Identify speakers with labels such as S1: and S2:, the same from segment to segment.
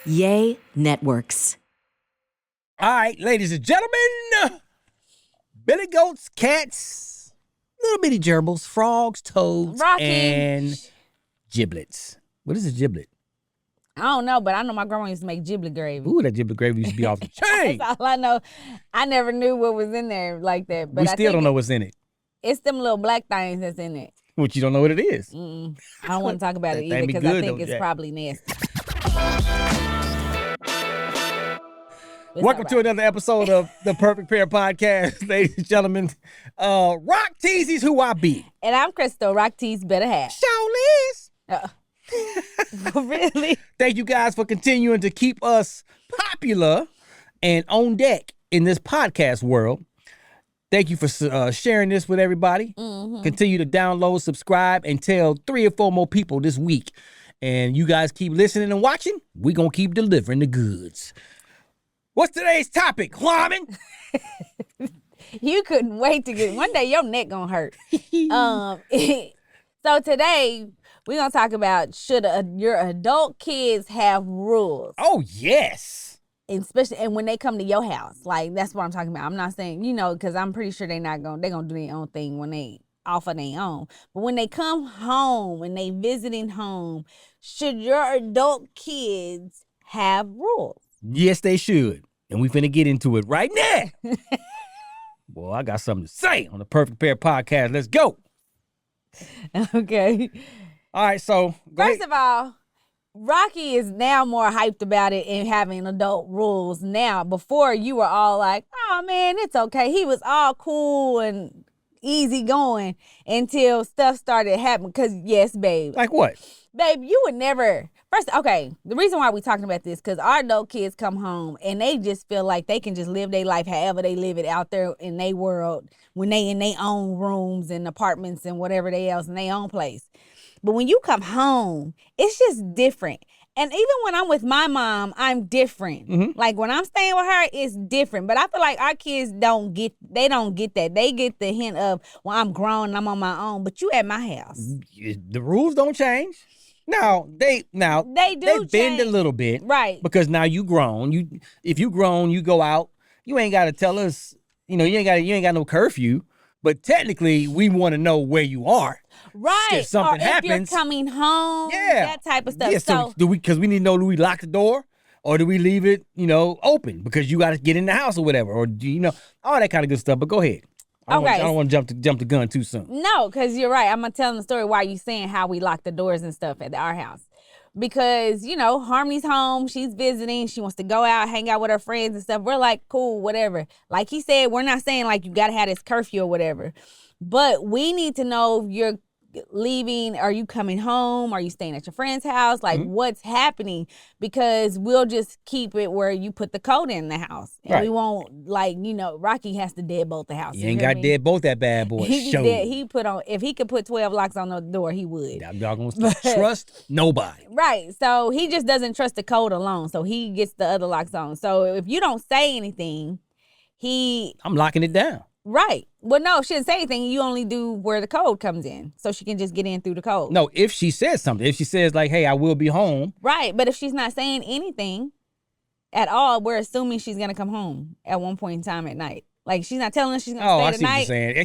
S1: Yay Networks.
S2: All right, ladies and gentlemen, billy goats, cats, little bitty gerbils, frogs, toads,
S3: Rocky.
S2: and giblets. What is a giblet?
S3: I don't know, but I know my grandma used to make giblet gravy.
S2: Ooh, that giblet gravy used to be off the chain.
S3: That's all I know. I never knew what was in there like that. But
S2: We still don't know what's in it.
S3: It's them little black things that's in it.
S2: Which you don't know what it is.
S3: I don't want to talk about it
S2: That
S3: either
S2: thing be
S3: because I
S2: good,
S3: think
S2: though,
S3: it's
S2: Jack.
S3: probably nasty.
S2: Welcome to another episode of the Perfect Pair Podcast, ladies and gentlemen. Rock Teasy's who I be.
S3: And I'm Krystal, Rock Tease Better Half.
S2: Show Liz.
S3: Really?
S2: Thank you guys for continuing to keep us popular and on deck in this podcast world. Thank you for sharing this with everybody. Continue to download, subscribe, and tell 3 or 4 more people this week. And you guys keep listening and watching. We're going to keep delivering the goods. What's today's topic, Wyman?
S3: You couldn't wait to get one day your neck gonna hurt. So today we're gonna talk about should your adult kids have rules,
S2: Oh, yes.
S3: and especially and when they come to your house. Like that's what I'm talking about. I'm not saying because I'm pretty sure they're gonna do their own thing when they off of their own. But when they come home and they visiting home, should your adult kids have rules?
S2: Yes, they should. And we finna get into it right now. Boy, I got something to say on the Perfect Pair Podcast. Let's go.
S3: Okay.
S2: All right, so
S3: First of all, Rocky is now more hyped about it and having adult rules now. Before you were all like, oh man, it's okay. He was all cool and easy going until stuff started happening. Because yes, babe.
S2: like what?
S3: Babe, you would never. First, okay, the reason why we're talking about this, because our adult kids come home and they just feel like they can just live their life however they live it out there in their world when they in their own rooms and apartments and whatever they else in their own place. But when you come home, it's just different. And even when I'm with my mom, I'm different. Like when I'm staying with her, it's different. But I feel like our kids don't get that. They get the hint of, well, I'm grown and I'm on my own, but you at my house.
S2: The rules don't change. Now they bend
S3: change.
S2: a little bit,
S3: Right.
S2: Because now you grown. If you grown, you go out. You ain't got to tell us. You ain't got no curfew. But technically, we want to know where you are.
S3: Right.
S2: If something
S3: or
S2: happens,
S3: if you're coming home,
S2: yeah,
S3: that type of stuff.
S2: Yeah,
S3: so
S2: because we need to know, do we lock the door or do we leave it, open because you got to get in the house or whatever, or do all that kind of good stuff. But go ahead. I don't want to jump the gun too soon.
S3: No, because you're right. I'm gonna tell the story why you saying how we lock the doors and stuff at our house. Because, Harmony's home, she's visiting, she wants to go out, hang out with her friends and stuff. We're like, cool, whatever. Like he said, we're not saying like you gotta have this curfew or whatever. But we need to know if you're leaving, are you coming home? Are you staying at your friend's house? Like what's happening? Because we'll just keep it where you put the code in the house. And we won't Rocky has to deadbolt the house.
S2: You ain't got deadbolt that bad boy.
S3: If he could put 12 locks on the door, he would.
S2: Y'all gonna trust nobody.
S3: Right. So he just doesn't trust the code alone. So he gets the other locks on. So if you don't say anything, I'm
S2: locking it down.
S3: Right. Well, no, she didn't say anything. You only do where the code comes in. So she can just get in through the code.
S2: No, if she says something. If she says like, hey, I will be home.
S3: Right. But if she's not saying anything at all, we're assuming she's going to come home at one point in time at night. Like she's not telling us she's going to stay
S2: I
S3: the
S2: see
S3: night.
S2: what you're saying.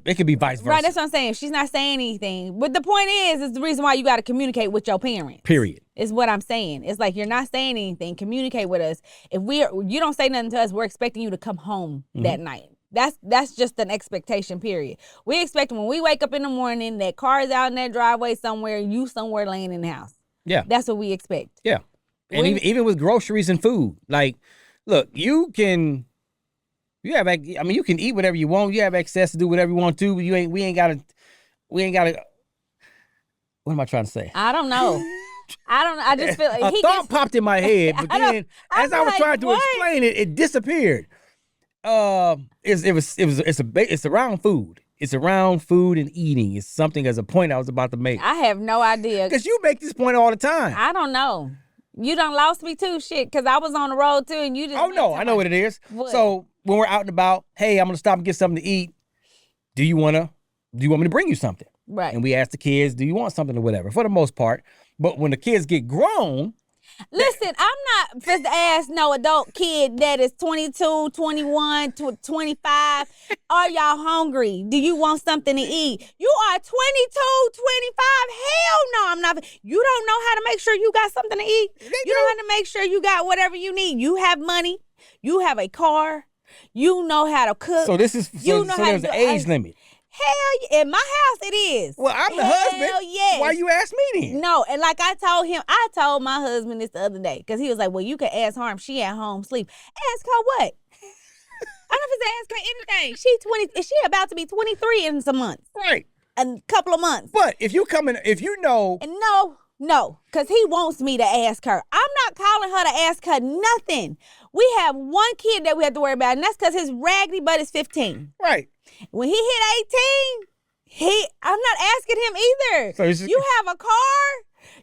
S2: It can be vice versa.
S3: Right. That's what I'm saying. If she's not saying anything. But the point is the reason why you got to communicate with your parents.
S2: Period.
S3: Is what I'm saying. It's like you're not saying anything. Communicate with us. If you don't say nothing to us, we're expecting you to come home that night. That's just an expectation, period. We expect when we wake up in the morning, that car's out in that driveway somewhere, you somewhere laying in the house.
S2: Yeah.
S3: That's what we expect.
S2: Yeah. And even with groceries and food, like, look, you can eat whatever you want. You have access to do whatever you want to, but we ain't gotta, what am I trying to say?
S3: I don't know. I just feel like
S2: a thought popped in my head, but then as I was trying to explain it, it disappeared. It's around food. It's around food and eating. It's something as a point I was about to make.
S3: I have no idea.
S2: Because you make this point all the time.
S3: I don't know. You done lost me too, shit, because I was on the road too, and you just.
S2: Oh no, I know what it is.
S3: What?
S2: So when we're out and about, hey, I'm gonna stop and get something to eat. Do you want me to bring you something?
S3: Right.
S2: And we ask the kids, do you want something or whatever? For the most part. But when the kids get grown,
S3: Listen, I'm not just to ask no adult kid that is 22, 21, 25. Are y'all hungry? Do you want something to eat? You are 22, 25. Hell no, I'm not. You don't know how to make sure you got something to eat. You don't know how to make sure you got whatever you need. You have money. You have a car. You know how to cook.
S2: So this is so there's an age limit.
S3: Hell yeah. In my house it is.
S2: Well, I'm the husband.
S3: Hell yes.
S2: Why you ask me then?
S3: No, and like I told my husband this the other day because he was like, well, you can ask Harm. She at home sleep. Ask her what? I don't know if it's ask her anything. She about to be 23 in some months.
S2: Right.
S3: A couple of months.
S2: But if you know.
S3: And no, because he wants me to ask her. I'm not calling her to ask her nothing. We have one kid that we have to worry about, and that's because his raggedy butt is 15.
S2: Right.
S3: When he hit 18, I'm not asking him either. So you have a car,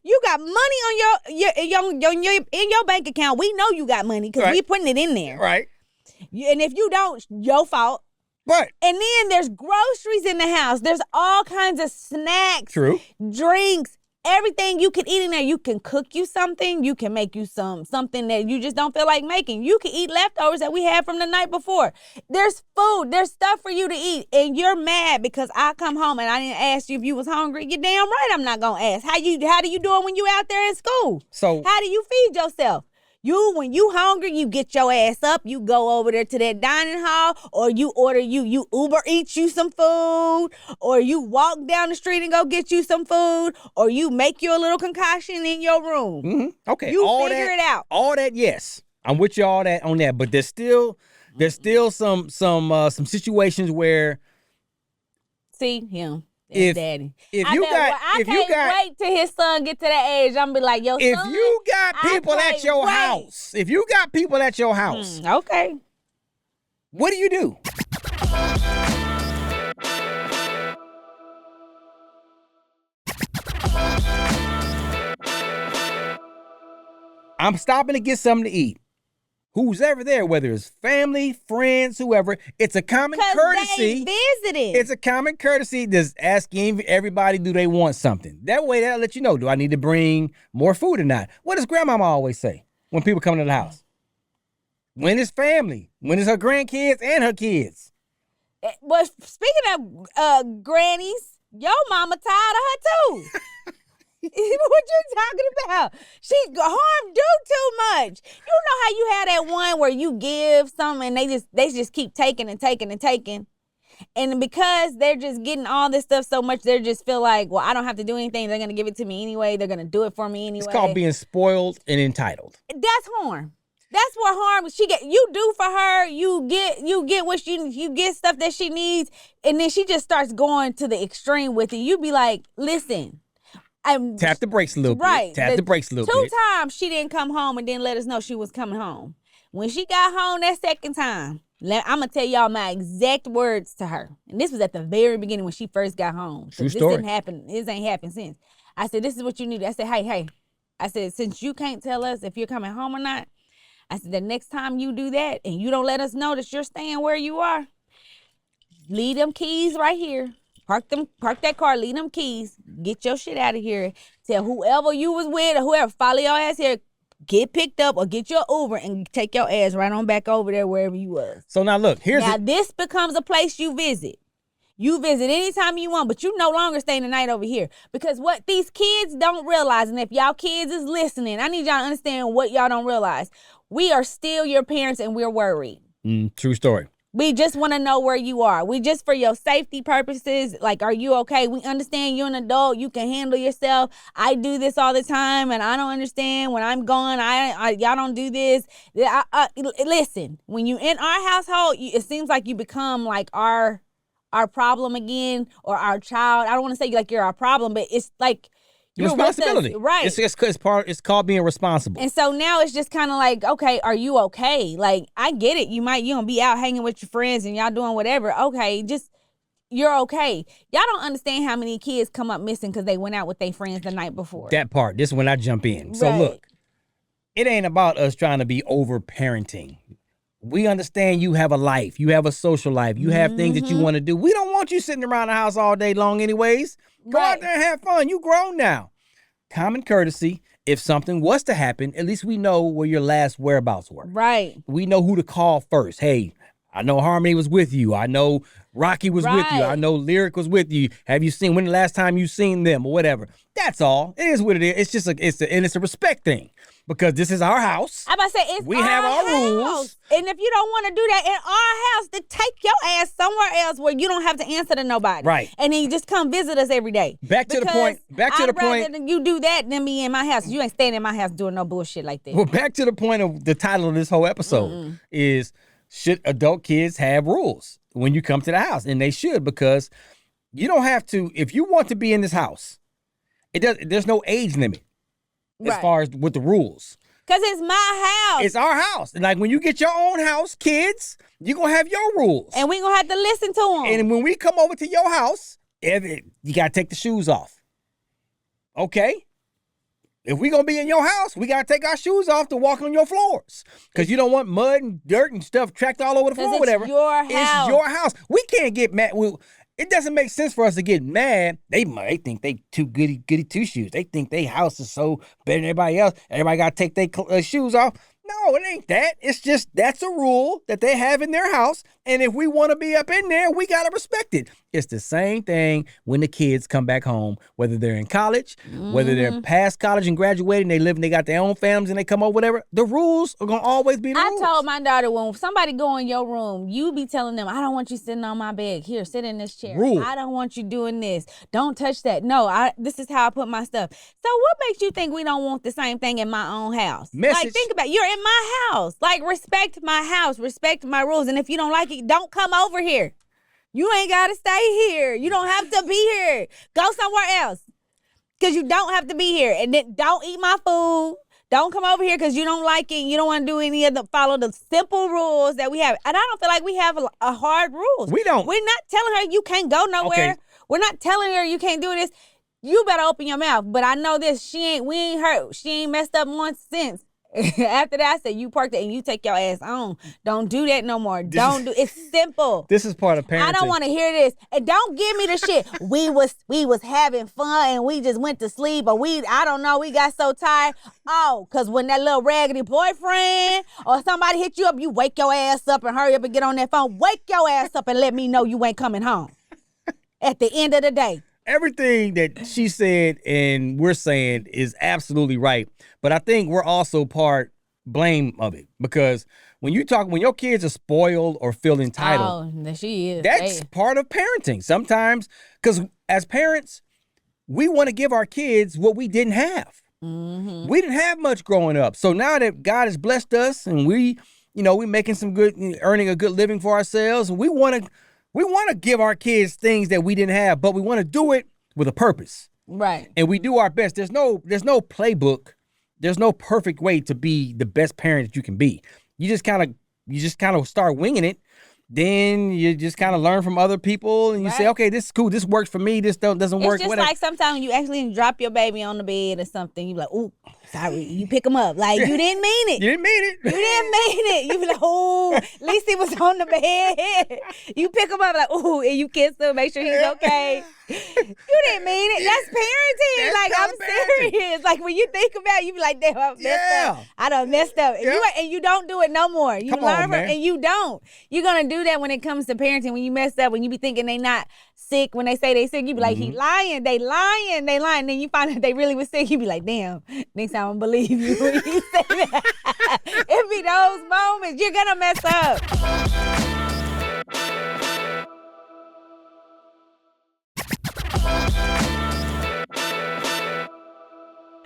S3: you got money on your bank account. We know you got money because we putting it in there.
S2: Right.
S3: And if you don't, your fault.
S2: Right.
S3: And then there's groceries in the house. There's all kinds of snacks, drinks, everything you can eat in there. You can cook you something. You can make you something that you just don't feel like making. You can eat leftovers that we had from the night before. There's food. There's stuff for you to eat. And you're mad because I come home and I didn't ask you if you was hungry. You're damn right I'm not going to ask. How do you doing when you out there in school?
S2: So
S3: how do you feed yourself? When you hungry, you get your ass up, you go over there to that dining hall, or you order you Uber eat you some food, or you walk down the street and go get you some food, or you make you a little concoction in your room.
S2: Mm-hmm. Okay.
S3: You figure it out.
S2: All that, yes. I'm with you on that, but there's still some situations where
S3: see him.
S2: If
S3: daddy.
S2: I can't
S3: wait till his son get to that age. I'm gonna be like, yo,
S2: if
S3: son,
S2: you got people at your house,
S3: okay,
S2: what do you do? I'm stopping to get something to eat. Who's ever there, whether it's family, friends, whoever, it's a common courtesy.
S3: They visited.
S2: It's a common courtesy just asking everybody, do they want something? That way, that'll let you know, do I need to bring more food or not? What does grandmama always say when people come to the house? When it's family, when it's her grandkids and her kids.
S3: But speaking of grannies, your mama tired of her too. What you talking about? Harm do too much. You know how you have that one where you give something and they just keep taking and taking and taking. And because they're just getting all this stuff so much, they just feel like, well, I don't have to do anything. They're going to give it to me anyway. They're going to do it for me anyway.
S2: It's called being spoiled and entitled.
S3: That's harm. That's what harm you do for her. You get what you get stuff that she needs, and then she just starts going to the extreme with it. You be like, listen.
S2: Tap the brakes a little bit. Tap the brakes a little bit.
S3: 2 times she didn't come home and didn't let us know she was coming home. When she got home that second time, I'm going to tell y'all my exact words to her. And this was at the very beginning when she first got home.
S2: True story.
S3: This didn't happen. This ain't happened since. I said, this is what you need. I said, hey. I said, since you can't tell us if you're coming home or not, I said, the next time you do that and you don't let us know that you're staying where you are, leave them keys right here. Park that car, leave them keys, get your shit out of here. Tell whoever you was with or whoever, follow your ass here, get picked up or get your Uber and take your ass right on back over there wherever you was.
S2: So now look,
S3: this becomes a place you visit. You visit anytime you want, but you no longer staying the night over here. Because what these kids don't realize, and if y'all kids is listening, I need y'all to understand what y'all don't realize. We are still your parents and we're worried.
S2: True story.
S3: We just want to know where you are. We just for your safety purposes, like, are you okay? We understand you're an adult. You can handle yourself. I do this all the time, and I don't understand when I'm gone. Y'all don't do this. Listen, when you in our household, it seems like you become like our problem again, or our child. I don't want to say like you're our problem, but it's like
S2: your responsibility,
S3: right?
S2: It's called being responsible.
S3: And so now it's just kind of like, okay, are you okay? Like, I get it. You gonna be out hanging with your friends and y'all doing whatever. Okay, just you're okay. Y'all don't understand how many kids come up missing because they went out with their friends the night before.
S2: That part. This is when I jump in. So look, it ain't about us trying to be over parenting. We understand you have a life. You have a social life. You have things that you want to do. We don't want you sitting around the house all day long anyways. Go out there and have fun. You grown now. Common courtesy. if something was to happen, at least we know where your last whereabouts were.
S3: Right.
S2: We know who to call first. Hey, I know Harmony was with you. I know Rocky was with you. I know Lyric was with you. Have you seen, when the last time you seen them or whatever? That's all. It is what it is. It's just it's a respect thing, because this is our house.
S3: I'm about to say, we
S2: have our rules.
S3: And if you don't want to do that in our house, then take your ass somewhere else where you don't have to answer to nobody.
S2: Right.
S3: And then you just come visit us every day.
S2: Back to the point.
S3: I'd rather you do that than be in my house. You ain't staying in my house doing no bullshit like that.
S2: Well, back to the point of the title of this whole episode is, should adult kids have rules when you come to the house? And they should, because you don't have to, if you want to be in this house, there's no age limit as far as with the rules.
S3: Because it's my house.
S2: It's our house. And like when you get your own house, kids, you're going to have your rules.
S3: And we're going to have to listen to them.
S2: And when we come over to your house, you got to take the shoes off. Okay? If we going to be in your house, we got to take our shoes off to walk on your floors. Because you don't want mud and dirt and stuff tracked all over the floor, whatever.
S3: It's your house.
S2: It's your house. We can't get mad. It doesn't make sense for us to get mad. They think they too goody two shoes. They think their house is so better than everybody else. Everybody got to take their shoes off. No, it ain't that. It's just that's a rule that they have in their house. And if we want to be up in there, we got to respect it. It's the same thing when the kids come back home, whether they're in college, whether they're past college and graduating, they got their own families and they come over, whatever. The rules are going to always be the rules.
S3: I told my daughter, when somebody go in your room, you be telling them, I don't want you sitting on my bed. Here, sit in this chair.
S2: Rule.
S3: I don't want you doing this. Don't touch that. No, this is how I put my stuff. So what makes you think we don't want the same thing in my own house?
S2: Message.
S3: Like, think about it. You're in my house. Like, respect my house. Respect my rules. And if you don't like it, don't come over here. You ain't got to stay here. You don't have to be here. Go somewhere else. Because you don't have to be here. And then don't eat my food. Don't come over here because you don't like it. You don't want to do any of follow the simple rules that we have. And I don't feel like we have a hard rules.
S2: We don't.
S3: We're not telling her you can't go nowhere.
S2: Okay.
S3: We're not telling her you can't do this. You better open your mouth. But I know this. We ain't hurt. She ain't messed up once since. After that, I said, you parked it and you take your ass on. Don't do that no more. It's simple.
S2: This is part of parenting.
S3: I don't want to hear this. And don't give me the shit. We was having fun and we just went to sleep, or I don't know, we got so tired. Oh, because when that little raggedy boyfriend or somebody hit you up, you wake your ass up and hurry up and get on that phone. Wake your ass up and let me know you ain't coming home at the end of the day.
S2: Everything that she said and we're saying is absolutely right. But I think we're also part blame of it, because when your kids are spoiled or feel entitled,
S3: she is.
S2: That's part of parenting sometimes, because as parents, we want to give our kids what we didn't have. Mm-hmm. We didn't have much growing up. So now that God has blessed us and we're making some good, earning a good living for ourselves, we want to give our kids things that we didn't have, but we want to do it with a purpose.
S3: Right.
S2: And we do our best. There's no playbook. There's no perfect way to be the best parent that you can be. You just kind of start winging it. Then you just kind of learn from other people and you say, okay, this is cool. This works for me. This doesn't work.
S3: It's just like sometimes when you actually drop your baby on the bed or something, you be like, ooh, sorry. You pick him up. Like, you didn't mean it.
S2: You didn't mean it.
S3: You didn't mean it. You be like, ooh, at least he was on the bed. You pick him up like, ooh, and you kiss him, make sure he's okay. You didn't mean it. That's parenting.
S2: That's
S3: I'm serious. Like, when you think about it, you be like, damn, I messed up. I done messed up. And you don't do it no more. You learn from it, and you don't. You're going to do that when it comes to parenting. When you mess up, when you be thinking they not sick, when they say they sick, you be like, he lying. They lying. Then you find out they really was sick. You be like, damn, next time I don't believe you when you say that. It be those moments. You're going to mess up.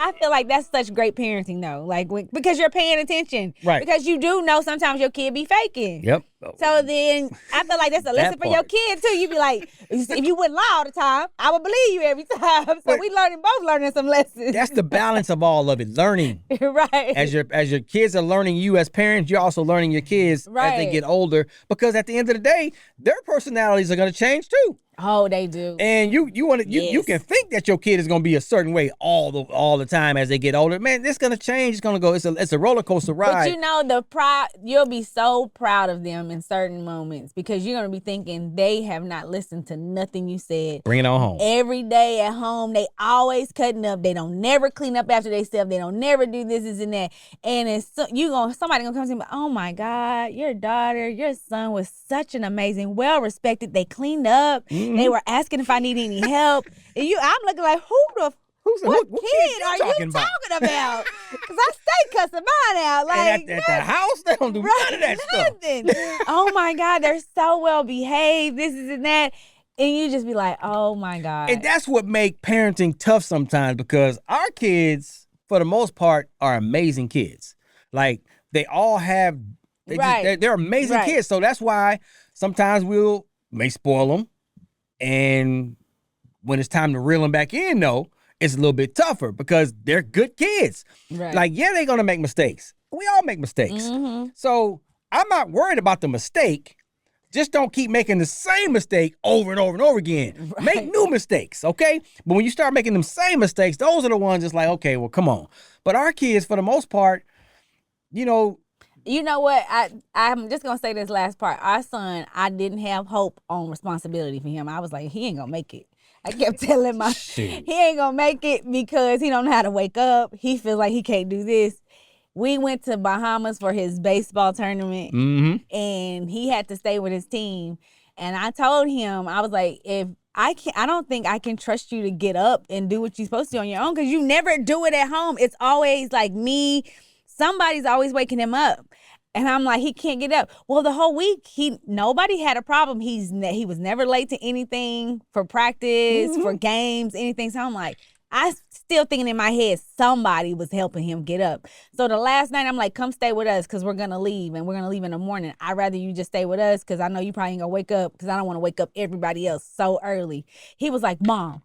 S3: I feel like that's such great parenting, though. Like, because you're paying attention.
S2: Right.
S3: Because you do know sometimes your kid be faking.
S2: Yep.
S3: So then I feel like that's a lesson for your kid, too. You be like, if you wouldn't lie all the time, I would believe you every time. So we both learning some lessons.
S2: That's the balance of all of it. Learning.
S3: Right.
S2: As your kids are learning you as parents, you're also learning your kids as they get older. Because at the end of the day, their personalities are going to change, too.
S3: Oh, they do.
S2: And you want to you
S3: Yes.
S2: can think that your kid is gonna be a certain way all the time as they get older. Man, it's gonna change. It's gonna go. It's a roller coaster ride.
S3: But you know, the pride, you'll be so proud of them in certain moments because you're gonna be thinking they have not listened to nothing you said.
S2: Bring it on home.
S3: Every day at home, they always cutting up. They don't never clean up after themselves. They don't never do this and that. And it's somebody gonna come to me. Oh my God, your daughter, your son was such an amazing, well respected. They cleaned up. They were asking if I need any help. And I'm looking like, what kid are you talking about? Because I stay cussing mine out. Like
S2: And at the house, they don't do none of that
S3: nothing.
S2: stuff.
S3: Oh my God, they're so well behaved. This is and that. And you just be like, oh my God.
S2: And that's what make parenting tough sometimes because our kids, for the most part, are amazing kids. Like they all have, they're amazing kids. So that's why sometimes may spoil them. And when it's time to reel them back in, though, it's a little bit tougher because they're good kids.
S3: Right.
S2: Like, yeah, they're going to make mistakes. We all make mistakes.
S3: Mm-hmm.
S2: So I'm not worried about the mistake. Just don't keep making the same mistake over and over and over again.
S3: Right.
S2: Make new mistakes, okay? But when you start making them same mistakes, those are the ones that's like, okay, well, come on. But our kids, for the most part, you know what? I'm just gonna say this last part. Our son, I didn't have hope on responsibility for him. I was like, he ain't gonna make it. I kept telling he ain't gonna make it because he don't know how to wake up. He feels like he can't do this. We went to Bahamas for his baseball tournament, and he had to stay with his team. And I told him, I was like, I don't think I can trust you to get up and do what you're supposed to on your own because you never do it at home. It's always like me. Somebody's always waking him up. And I'm like, he can't get up. Well, the whole week, nobody had a problem. He was never late to anything for practice, for games, anything. So I'm like, I still thinking in my head, somebody was helping him get up. So the last night, I'm like, come stay with us because we're going to leave and we're going to leave in the morning. I'd rather you just stay with us because I know you probably ain't going to wake up because I don't want to wake up everybody else so early. He was like, Mom,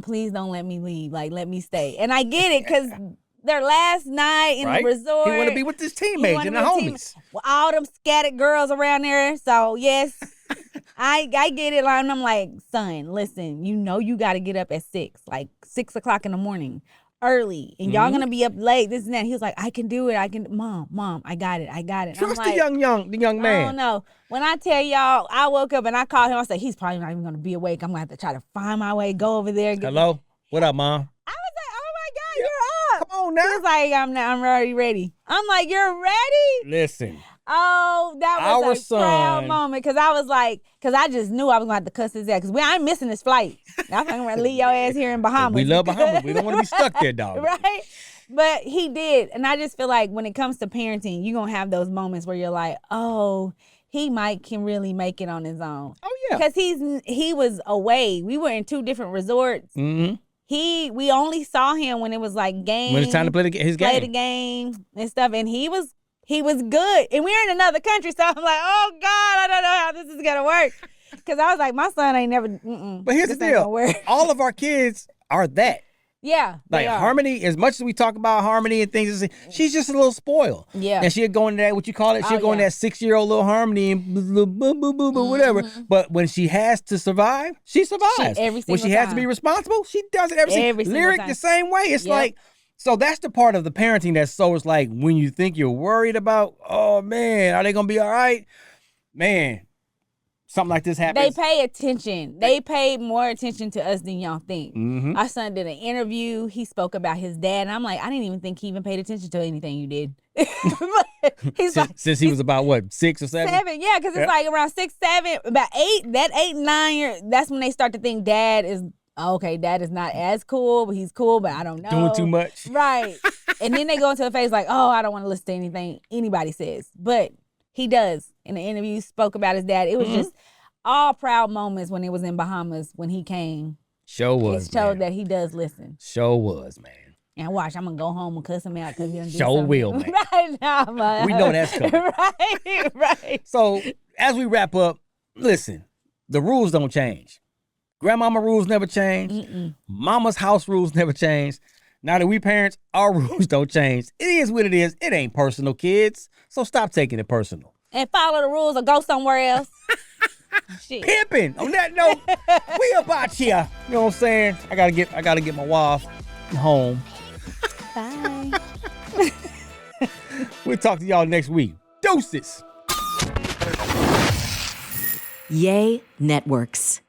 S2: please don't let me leave. Like, let me stay. And I get it because their last night in the resort. He want to be with his teammates and the homies.
S3: With all them scattered girls around there. So, yes, I get it. And I'm like, son, listen, you got to get up at 6 o'clock in the morning, early. And y'all going to be up late, this and that. He was like, I can do it. Mom, I got it.
S2: Trust
S3: I'm like,
S2: the young man.
S3: I don't know. When I tell y'all, I woke up and I called him. I said, he's probably not even going to be awake. I'm going to have to try to find my way, go over there.
S2: Hello? What up, Mom?
S3: I was like, oh my God, you're up.
S2: Come on now.
S3: He was like, I'm already ready. I'm like, you're ready?
S2: Listen.
S3: Oh, that was
S2: Our
S3: a proud
S2: son.
S3: moment because I just knew I was going to have to cuss his ass because I'm missing this flight. I'm going to leave your ass here in Bahamas.
S2: We love Bahamas. We don't want to be stuck there, dog.
S3: Right? But he did. And I just feel like when it comes to parenting, you're going to have those moments where you're like, oh, he can really make it on his own.
S2: Oh, yeah.
S3: Because he was away. We were in 2 different resorts.
S2: Mm-hmm.
S3: We only saw him when it was like game.
S2: When it's time to play his game.
S3: Play the game and stuff. And he was good. And we're in another country. So I'm like, oh God, I don't know how this is going to work. Because I was like, my son ain't never,
S2: But here's the deal. All of our kids are that.
S3: Yeah.
S2: Like Harmony, as much as we talk about Harmony and things, she's just a little spoiled.
S3: Yeah.
S2: And she'll go into that, what you call it, she'll go into that 6-year-old little Harmony and whatever. But when she has to survive, she survives. When she has to be responsible, she does it every single Lyric time. The same way. It's like, so that's the part of the parenting that's so, it's like when you think you're worried about, oh man, are they going to be all right? Man, something like this happens.
S3: They pay attention. They pay more attention to us than y'all think.
S2: Mm-hmm.
S3: Our son did an interview. He spoke about his dad. And I'm like, I didn't even think he even paid attention to anything you did.
S2: Since he was about what, 6 or 7?
S3: 7, yeah, because it's like around 6, 7, about 8. That 8, 9 year. That's when they start to think dad is not as cool, but he's cool, but I don't know.
S2: Doing too much.
S3: Right. And then they go into a phase like, oh, I don't want to listen to anything anybody says. But he does. In the interview, spoke about his dad. It was just all proud moments when it was in Bahamas when he came.
S2: Sure was,
S3: it showed that he does listen.
S2: Sure was, man.
S3: And watch, I'm going to go home and cuss him out because he done did
S2: sure
S3: something.
S2: will, man.
S3: Right now,
S2: we know that's coming.
S3: Right.
S2: So, as we wrap up, listen, the rules don't change. Grandmama rules never change. Mama's house rules never change. Now that we parents, our rules don't change. It is what it is. It ain't personal, kids. So stop taking it personal.
S3: And follow the rules or go somewhere else. Shit.
S2: Pimping. On that note, we up out here. You know what I'm saying? I gotta get my wife home.
S3: Bye.
S2: We'll talk to y'all next week. Deuces.
S1: Yay Networks.